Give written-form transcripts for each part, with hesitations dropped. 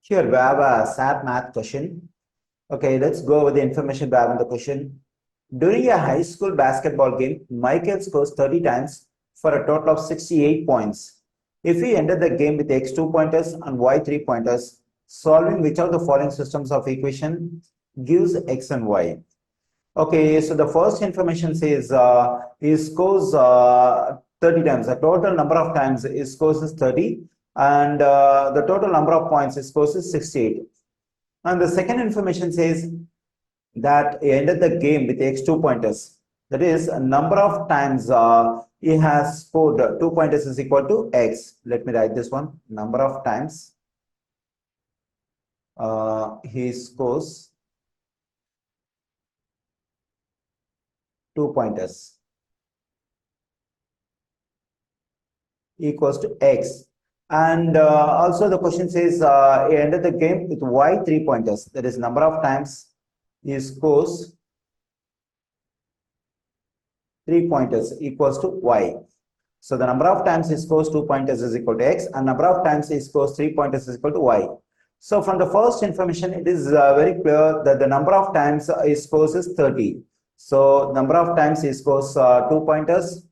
Here we have a SAT math question. Okay, let's go over the information we have in the question. During a high school basketball game, Michael scores 30 times for a total of 68 points. If he ended the game with X 2-pointers and Y 3-pointers, solving which of the following systems of equation gives X and Y. Okay, so the first information says he scores 30 times. The total number of times he scores is 30, and the total number of points he scores is 68. And the second information says that he ended the game with X 2-pointers. That is, a number of times he has scored 2-pointers is equal to X. Let me write this one. Number of times he scores 2-pointers equals to X. And also the question says he ended the game with Y 3-pointers. That is, number of times he scores 3-pointers equals to Y. So the number of times he scores 2-pointers is equal to X, and number of times he scores 3-pointers is equal to Y. So from the first information, it is very clear that the number of times he scores is 30. So number of times he scores 2-pointers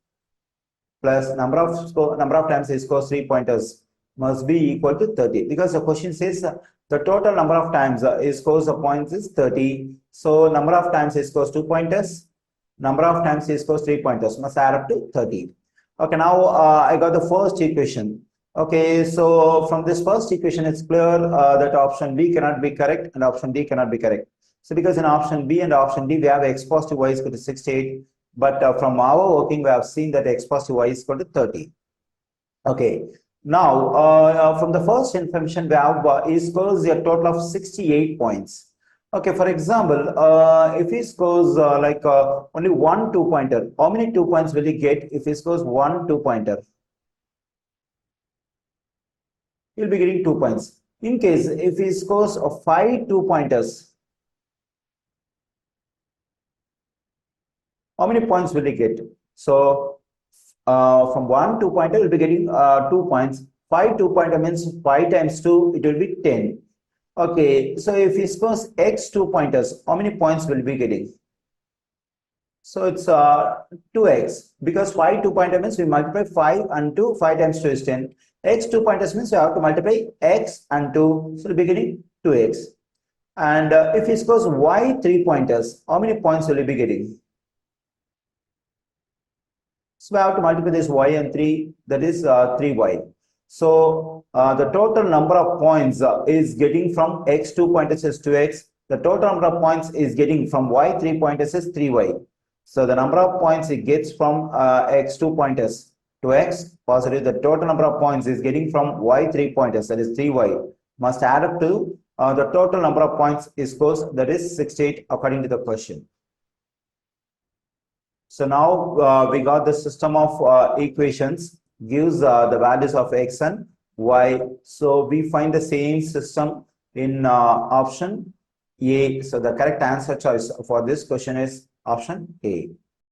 plus number of times he scores 3-pointers must be equal to 30, because the question says the total number of times he scores the points is 30. So number of times he scores 2-pointers, number of times he scores 3-pointers must add up to 30. Okay, now I got the first equation. Okay, so from this first equation, it's clear that option B cannot be correct and option D cannot be correct. So because in option B and option D, we have X positive Y is equal to 68. But from our working, we have seen that X positive Y is equal to 30. Okay. Now, from the first information, we have he scores a total of 68 points. Okay, for example, if he scores only one 2-pointer, how many 2 points will he get if he scores one 2-pointer? He'll be getting 2 points. In case if he scores 5 2-pointers, how many points will he get? So from one 2-pointer, we'll be getting 2 points. 5 2-pointer means 5 times 2, it will be 10. Okay, so if he scores X 2-pointers, how many points will he be getting? So it's 2X, because 5 2-pointer means we multiply 5 and 2, 5 times 2 is 10. X 2-pointers means you have to multiply X and 2, so we'll be getting 2X. And if he scores Y 3-pointers, how many points will he be getting? So we have to multiply this Y and 3, that is 3Y. So the total number of points is getting from X 2-pointers is 2X. The total number of points is getting from Y 3-pointers is 3Y. So the number of points it gets from X 2-pointers to X positive. The total number of points is getting from Y 3-pointers, that is 3Y, must add up to the total number of points is scores, that is 68 according to the question. So now we got the system of equations gives the values of X and Y. So we find the same system in option A. So the correct answer choice for this question is option A.